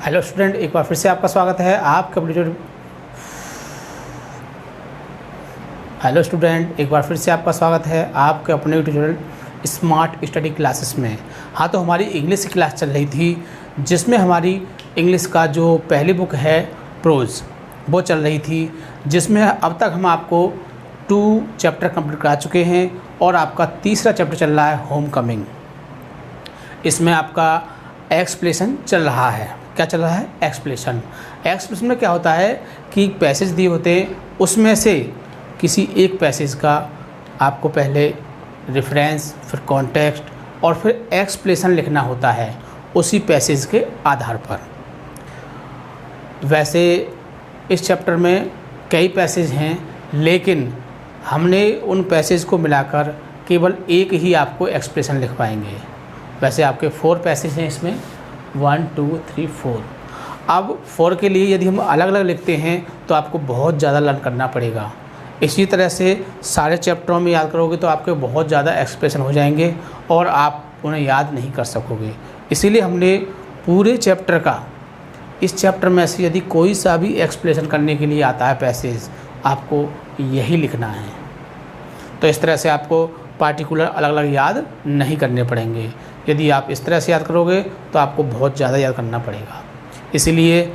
Hello student, एक बार फिर से आपका स्वागत है आपके अपने हेलो स्टूडेंट, एक बार फिर से आपका स्वागत है आपके अपने ट्यूटोरियल स्मार्ट स्टडी क्लासेस में। हाँ, तो हमारी इंग्लिश की क्लास चल रही थी जिसमें हमारी इंग्लिश का जो पहली बुक है प्रोज वो चल रही थी, जिसमें अब तक हम आपको 2 चैप्टर कंप्लीट करा चुके हैं और आपका तीसरा चैप्टर चल रहा है होम कमिंग। इसमें आपका एक्सप्लेशन चल रहा है। क्या चल रहा है? एक्सप्लेशन। एक्सप्लेशन में क्या होता है कि पैसेज दिए होते हैं, उसमें से किसी एक पैसेज का आपको पहले रेफरेंस, फिर कॉन्टेक्स्ट और फिर एक्सप्लेशन लिखना होता है उसी पैसेज के आधार पर। वैसे इस चैप्टर में कई पैसेज हैं, लेकिन हमने उन पैसेज को मिलाकर केवल एक ही आपको एक्सप्लेशन लिख पाएंगे। वैसे आपके 4 पैसेज हैं इसमें, 1 2 3 4। अब 4 के लिए यदि हम अलग अलग लिखते हैं तो आपको बहुत ज़्यादा लर्न करना पड़ेगा। इसी तरह से सारे चैप्टरों में याद करोगे तो आपके बहुत ज़्यादा एक्सप्रेशन हो जाएंगे और आप उन्हें याद नहीं कर सकोगे। इसीलिए हमने पूरे चैप्टर का, इस चैप्टर में से यदि कोई सा भी एक्सप्लेशन करने के लिए आता है पैसेज, आपको यही लिखना है। तो इस तरह से आपको पार्टिकुलर अलग अलग याद नहीं करने पड़ेंगे। यदि आप इस तरह से याद करोगे तो आपको बहुत ज़्यादा याद करना पड़ेगा। इसीलिए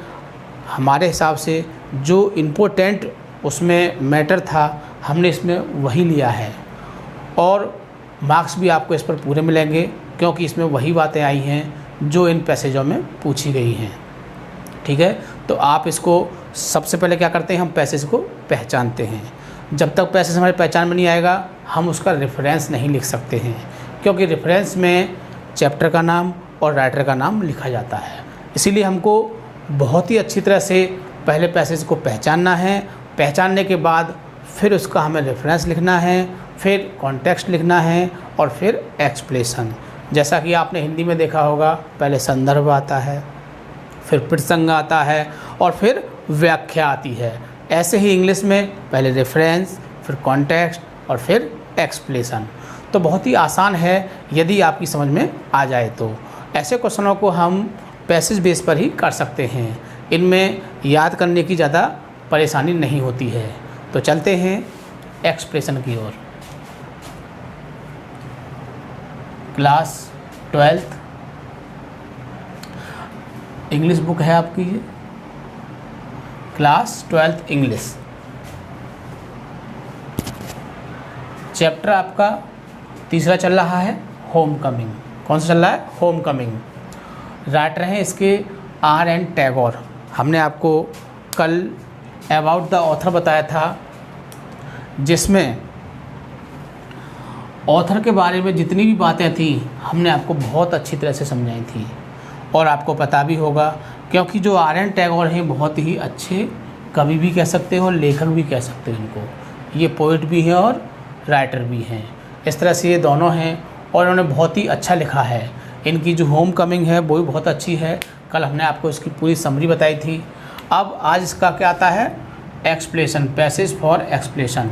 हमारे हिसाब से जो इम्पोर्टेंट उसमें मैटर था हमने इसमें वही लिया है और मार्क्स भी आपको इस पर पूरे मिलेंगे, क्योंकि इसमें वही बातें आई हैं जो इन पैसेजों में पूछी गई हैं। ठीक है, तो आप इसको सबसे पहले क्या करते हैं, हम पैसेज को पहचानते हैं। जब तक पैसेज हमारी पहचान में नहीं आएगा हम उसका रेफरेंस नहीं लिख सकते हैं, क्योंकि रेफरेंस में चैप्टर का नाम और राइटर का नाम लिखा जाता है। इसीलिए हमको बहुत ही अच्छी तरह से पहले पैसेज को पहचानना है। पहचानने के बाद फिर उसका हमें रेफरेंस लिखना है, फिर कॉन्टेक्स्ट लिखना है और फिर एक्सप्लेशन। जैसा कि आपने हिंदी में देखा होगा, पहले संदर्भ आता है, फिर प्रसंग आता है और फिर व्याख्या आती है। ऐसे ही इंग्लिश में पहले रेफरेंस, फिर कॉन्टेक्स्ट और फिर एक्सप्लेशन। तो बहुत ही आसान है यदि आपकी समझ में आ जाए तो। ऐसे क्वेश्चनों को हम पैसेज बेस पर ही कर सकते हैं, इनमें याद करने की ज़्यादा परेशानी नहीं होती है। तो चलते हैं एक्सप्रेशन की ओर। क्लास 12th इंग्लिश बुक है आपकी, ये क्लास 12th इंग्लिश। चैप्टर आपका तीसरा चल रहा है होम कमिंग। कौन सा चल रहा है? Home coming. राइटर हैं इसके R.N. टैगोर। हमने आपको कल अबाउट द ऑथर बताया था, जिसमें ऑथर के बारे में जितनी भी बातें थी हमने आपको बहुत अच्छी तरह से समझाई थी और आपको पता भी होगा, क्योंकि जो R.N. टैगोर हैं बहुत ही अच्छे कवि भी कह सकते हो और लेखक भी कह सकते हो इनको। ये पोइट भी हैं और राइटर भी हैं। इस तरह से ये दोनों हैं और इन्होंने बहुत ही अच्छा लिखा है। इनकी जो होम कमिंग है वो भी बहुत अच्छी है। कल हमने आपको इसकी पूरी समरी बताई थी। अब आज इसका क्या आता है? Explanation, passage for explanation.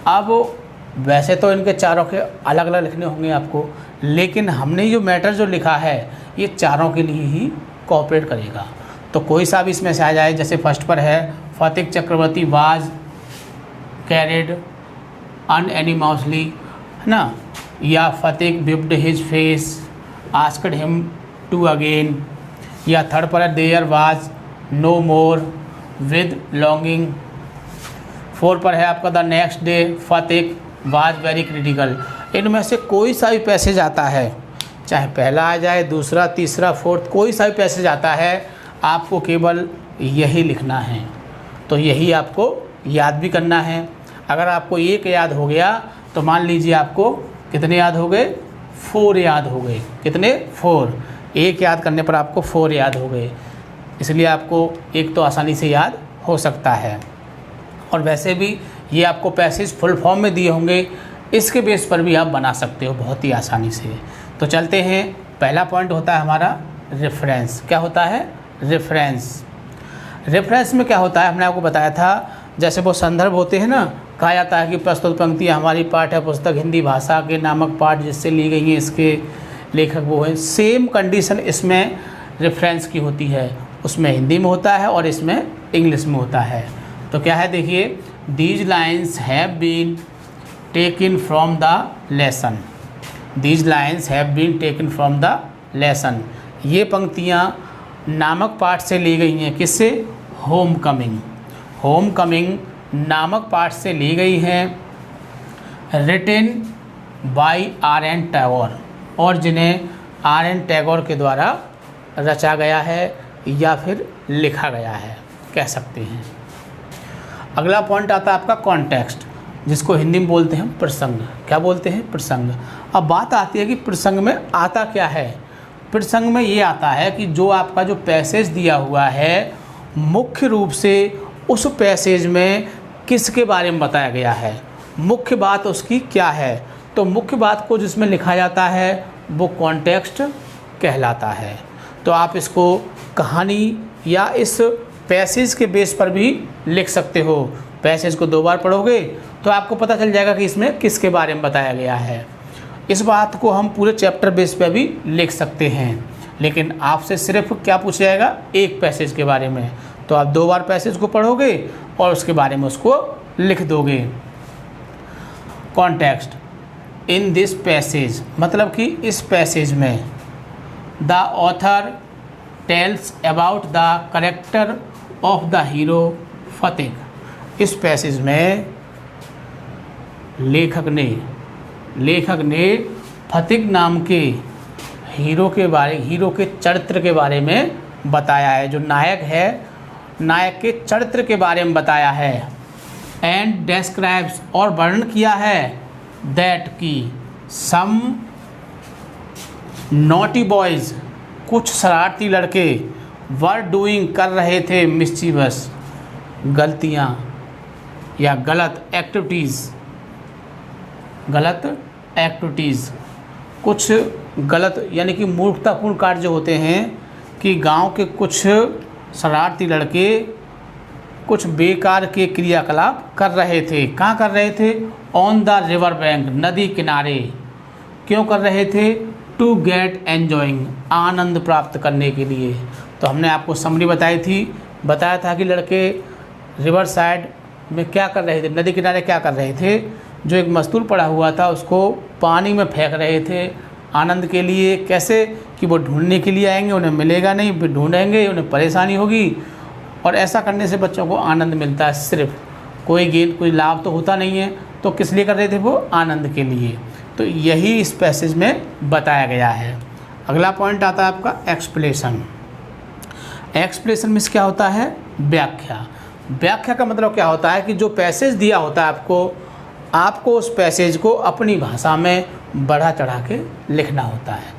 अब वैसे तो इनके चारों के अलग अलग लिखने होंगे आपको, लेकिन हमने जो मैटर जो लिखा है ये चारों के लिए ही कोऑपरेट करेगा। तो कोई सा भी इसमें से आ जाए। जैसे फर्स्ट पर है, Fateh Chakravarti was carried unanimously, है ना, या Fateh whipped his face asked him to again, या थर्ड पर है there was no more with longing. 4 पर है आपका the next day Fateh was very critical. इनमें से कोई सा भी पैसेज आता है, चाहे पहला आ जाए, दूसरा, तीसरा, 4th, कोई सा भी पैसेज आता है, आपको केवल यही लिखना है। तो यही आपको याद भी करना है। अगर आपको एक याद हो गया तो मान लीजिए आपको कितने याद हो गए? 4 याद हो गए। कितने? 4। एक याद करने पर आपको 4 याद हो गए। इसलिए आपको एक तो आसानी से याद हो सकता है। और वैसे भी ये आपको पैसेज फुल फॉर्म में दिए होंगे, इसके बेस पर भी आप बना सकते हो बहुत ही आसानी से। तो चलते हैं, पहला पॉइंट होता है हमारा रेफरेंस। क्या होता है? रेफरेंस। रेफरेंस में क्या होता है हमने आपको बताया था, जैसे वो संदर्भ होते हैं ना, कहा जाता है कि प्रस्तुत पंक्तियाँ हमारी पाठ्य पुस्तक हिंदी भाषा के नामक पाठ जिससे ली गई हैं, इसके लेखक वो हैं। सेम कंडीशन इसमें रेफरेंस की होती है। उसमें हिंदी में होता है और इसमें इंग्लिश में होता है। तो क्या है देखिए, these lines have been taken from the lesson, these lines have been taken from the lesson. ये पंक्तियाँ नामक पाठ से ली गई हैं। किससे? होम कमिंग, होम कमिंग नामक पाठ से ली गई हैं। Written by R.N. टैगोर, और जिन्हें R.N. टैगोर के द्वारा रचा गया है या फिर लिखा गया है, कह सकते हैं। अगला पॉइंट आता है आपका कॉन्टेक्स्ट, जिसको हिंदी में बोलते हैं प्रसंग। क्या बोलते हैं? प्रसंग। अब बात आती है कि प्रसंग में आता क्या है। प्रसंग में ये आता है कि जो आपका जो पैसेज दिया हुआ है, मुख्य रूप से उस पैसेज में किसके बारे में बताया गया है, मुख्य बात उसकी क्या है। तो मुख्य बात को जिसमें लिखा जाता है वो कॉन्टेक्स्ट कहलाता है। तो आप इसको कहानी या इस पैसेज के बेस पर भी लिख सकते हो। पैसेज को 2 बार पढ़ोगे तो आपको पता चल जाएगा कि इसमें किसके बारे में बताया गया है। इस बात को हम पूरे चैप्टर बेस पे भी लिख सकते हैं, लेकिन आपसे सिर्फ क्या पूछा जाएगा? एक पैसेज के बारे में। तो आप 2 बार पैसेज को पढ़ोगे और उसके बारे में उसको लिख दोगे। कॉन्टेक्स्ट इन दिस पैसेज, मतलब कि इस पैसेज में the author tells about the character of the hero Fatik. इस पैसेज में लेखक ने फतिक नाम के हीरो के चरित्र के बारे में बताया है। जो नायक है, नायक के चरित्र के बारे में बताया है। एंड डिस्क्राइब्स, और वर्णन किया है, दैट की सम नॉटी बॉयज़, कुछ शरारती लड़के, वर डूइंग, कर रहे थे, मिस्चीवस, गलतियाँ या गलत एक्टिविटीज़, कुछ गलत यानी कि मूर्खतापूर्ण कार्य जो होते हैं कि गांव के कुछ शरारती लड़के कुछ बेकार के क्रियाकलाप कर रहे थे। कहाँ कर रहे थे? ऑन द रिवर बैंक, नदी किनारे। क्यों कर रहे थे? टू गेट एन्जॉइंग, आनंद प्राप्त करने के लिए। तो हमने आपको समरी बताया था कि लड़के रिवर साइड में क्या कर रहे थे, नदी किनारे क्या कर रहे थे? जो एक मस्तूल पड़ा हुआ था उसको पानी में फेंक रहे थे आनंद के लिए। कैसे? कि वो ढूंढने के लिए आएंगे, उन्हें मिलेगा नहीं, फिर ढूंढेंगे, उन्हें परेशानी होगी। और ऐसा करने से बच्चों को आनंद मिलता है, सिर्फ कोई लाभ तो होता नहीं है। तो किस लिए कर रहे थे? वो आनंद के लिए। तो यही इस पैसेज में बताया गया है। अगला पॉइंट आता है आपका एक्सप्लेनेशन। एक्सप्लेनेशन में क्या होता है? व्याख्या। व्याख्या का मतलब क्या होता है कि जो पैसेज दिया होता है आपको उस पैसेज को अपनी भाषा में बढ़ा चढ़ा के लिखना होता है।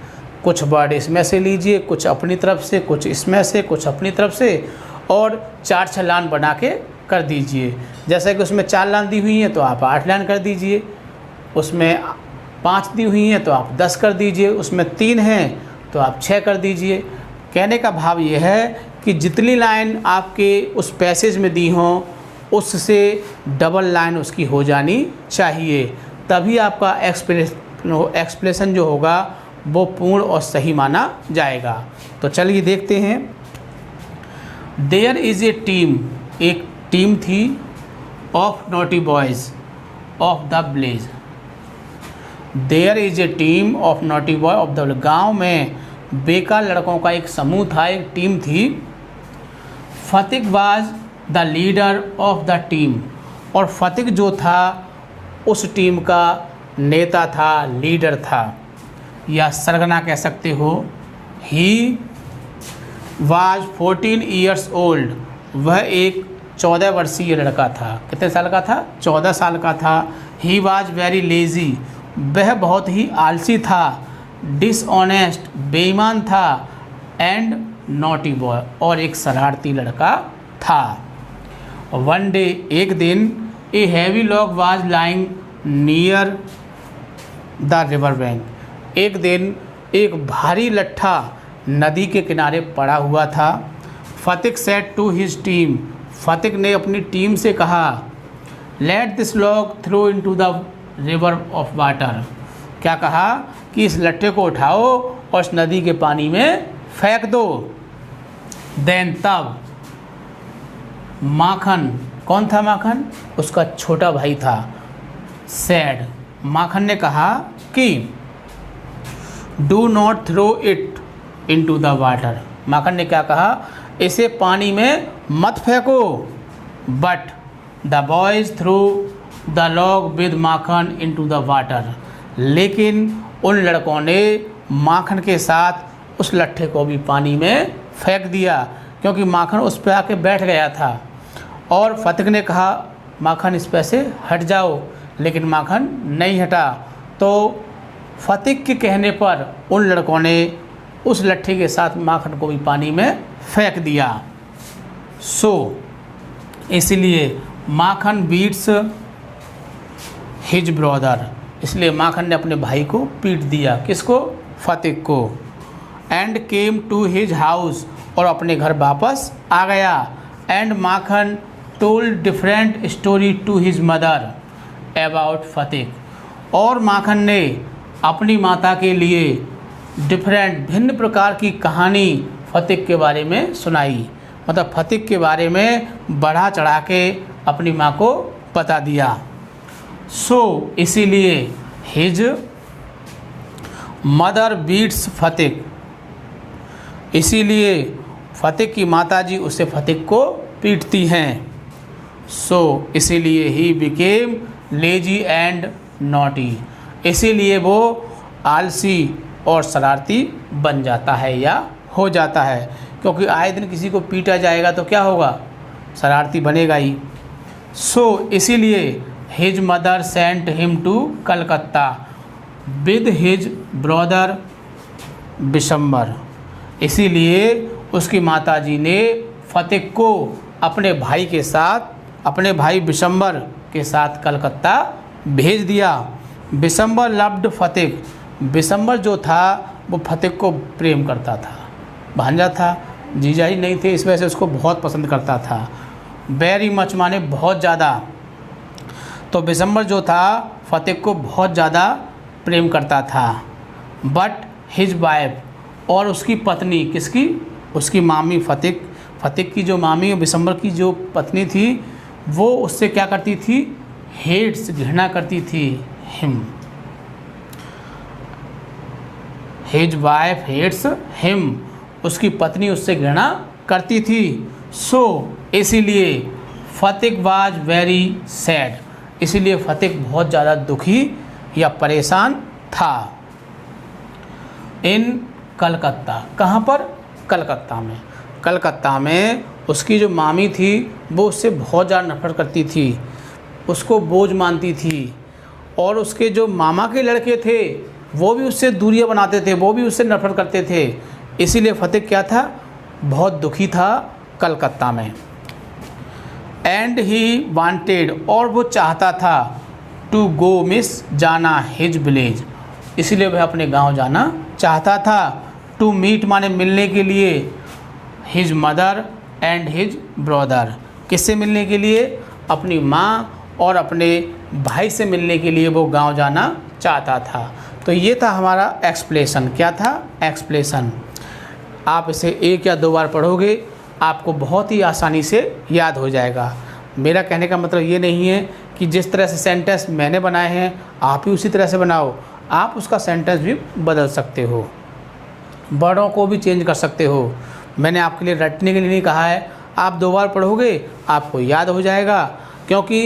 कुछ वर्ड इसमें से लीजिए, कुछ अपनी तरफ से, कुछ इसमें से, कुछ अपनी तरफ से, और 4-6 लाइन बना के कर दीजिए। जैसे कि उसमें 4 लाइन दी हुई हैं तो आप 8 लाइन कर दीजिए, उसमें 5 दी हुई हैं तो आप 10 कर दीजिए, उसमें 3 हैं तो आप 6 कर दीजिए। कहने का भाव ये है कि जितनी लाइन आपके उस पैसेज में दी हों उससे डबल लाइन उसकी हो जानी चाहिए, तभी आपका एक्सप्लेनेशन जो होगा वो पूर्ण और सही माना जाएगा। तो चलिए देखते हैं। देयर इज़ ए टीम, एक टीम थी, of naughty boys of the village. There is a team of naughty boy of the village. गाँव में बेकार लड़कों का एक समूह था, एक टीम थी। Fatik was the leader of the team, और फतिक जो था उस टीम का नेता था, लीडर था, या सरगना कह सकते हो। ही वाज 14 ईयर्स ओल्ड, वह एक 14 वर्षीय लड़का था। कितने साल का था? 14 साल का था। ही वाज वेरी लेज़ी, वह बहुत ही आलसी था। डिसऑनेस्ट, बेईमान था। एंड नॉटी बॉय, और एक शरारती लड़का था। वन डे, एक दिन, a heavy log was lying near the river bank. एक दिन एक भारी लट्ठा नदी के किनारे पड़ा हुआ था। Fatik said to his team, Fatik ने अपनी टीम से कहा, let this log throw into the river of water. क्या कहा? कि इस लट्ठे को उठाओ और इस नदी के पानी में फेंक दो। देन तब माखन, कौन था माखन? उसका छोटा भाई था। सैड, माखन ने कहा कि do not throw it into the water. Makhan ने क्या कहा? इसे पानी में मत फेंको। But the boys threw the log with Makhan into the water. लेकिन उन लड़कों ने माखन के साथ उस लट्ठे को भी पानी में फेंक दिया, क्योंकि माखन उस पर आके बैठ गया था। और फतिक ने कहा माखन इस पे से हट जाओ, लेकिन माखन नहीं हटा। तो फतिक के कहने पर उन लड़कों ने उस लट्ठे के साथ माखन को भी पानी में फेंक दिया। सो इसलिए माखन बीट्स हिज ब्रदर, इसलिए माखन ने अपने भाई को पीट दिया। किसको? फतिक को। And came to his house, और अपने घर वापस आ गया। And Makhan told different story to his mother about Fatik, और माखन ने अपनी माता के लिए डिफरेंट, भिन्न प्रकार की कहानी फतिक के बारे में सुनाई। मतलब फतिक के बारे में बढ़ा चढ़ा के अपनी माँ को बता दिया। सो इसीलिए हिज मदर बीट्स फतिक, इसीलिए फतिक की माताजी उसे फतिक को पीटती हैं। सो इसीलिए he became lazy and naughty, इसीलिए वो आलसी और शरारती बन जाता है या हो जाता है। क्योंकि आए दिन किसी को पीटा जाएगा तो क्या होगा? शरारती बनेगा ही। सो इसीलिए his mother sent him to Calcutta with his brother Bishambar, इसीलिए उसकी माताजी ने फतिक को अपने भाई के साथ, अपने भाई बिशंबर के साथ कलकत्ता भेज दिया। बिशंबर लव्ड फतिक, बिशंबर जो था वो फतिक को प्रेम करता था। भांजा था, जीजा ही नहीं थे, इस वजह से उसको बहुत पसंद करता था। वेरी मच माने बहुत ज़्यादा। तो बिशंबर जो था फतिक को बहुत ज़्यादा प्रेम करता था। बट हिज वाइफ, और उसकी पत्नी, किसकी? उसकी मामी फतिक, फतिक की जो मामी बिशंबर की जो पत्नी थी वो उससे क्या करती थी? हेट्स, घृणा करती थी। Him, his wife hates him, उसकी पत्नी उससे घृणा करती थी। सो इसीलिए फतिक वाज वेरी सैड, इसीलिए फतिक बहुत ज़्यादा दुखी या परेशान था। इन कलकत्ता, कहाँ पर? कलकत्ता में। कलकत्ता में उसकी जो मामी थी वो उससे बहुत ज़्यादा नफरत करती थी, उसको बोझ मानती थी। और उसके जो मामा के लड़के थे वो भी उससे दूरियां बनाते थे, वो भी उससे नफरत करते थे। इसीलिए फतिक क्या था? बहुत दुखी था कलकत्ता में। एंड ही वांटेड, और वो चाहता था टू गो मिस, जाना हिज विलेज, इसीलिए वह अपने गांव जाना चाहता था। टू मीट माने मिलने के लिए, his mother and his brother, किससे मिलने के लिए? अपनी माँ और अपने भाई से मिलने के लिए वो गांव जाना चाहता था। तो ये था हमारा एक्सप्लेशन। क्या था? एक्सप्लेशन। आप इसे एक या दो बार पढ़ोगे आपको बहुत ही आसानी से याद हो जाएगा। मेरा कहने का मतलब ये नहीं है कि जिस तरह से सेंटेंस मैंने बनाए हैं आप ही उसी तरह से बनाओ, आप उसका सेंटेंस भी बदल सकते हो, वर्डों को भी चेंज कर सकते हो। मैंने आपके लिए रटने के लिए नहीं कहा है, आप दो बार पढ़ोगे आपको याद हो जाएगा। क्योंकि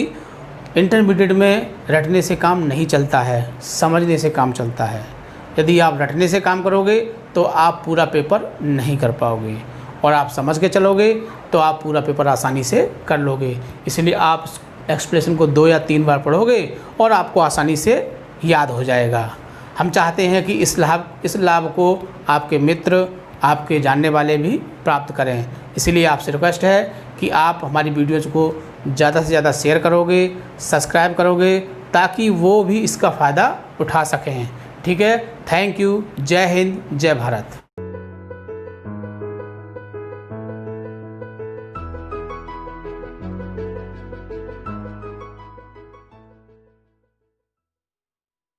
इंटरमीडिएट में रटने से काम नहीं चलता है, समझने से काम चलता है। यदि आप रटने से काम करोगे तो आप पूरा पेपर नहीं कर पाओगे, और आप समझ के चलोगे तो आप पूरा पेपर आसानी से कर लोगे। इसलिए आप एक्सप्रेशन को 2 या 3 बार पढ़ोगे और आपको आसानी से याद हो जाएगा। हम चाहते हैं कि इस लाभ को आपके मित्र, आपके जानने वाले भी प्राप्त करें। इसीलिए आपसे रिक्वेस्ट है कि आप हमारी वीडियोज़ को ज़्यादा से ज़्यादा शेयर करोगे, सब्सक्राइब करोगे, ताकि वो भी इसका फ़ायदा उठा सकें। ठीक है, थैंक यू। जय हिंद, जय भारत।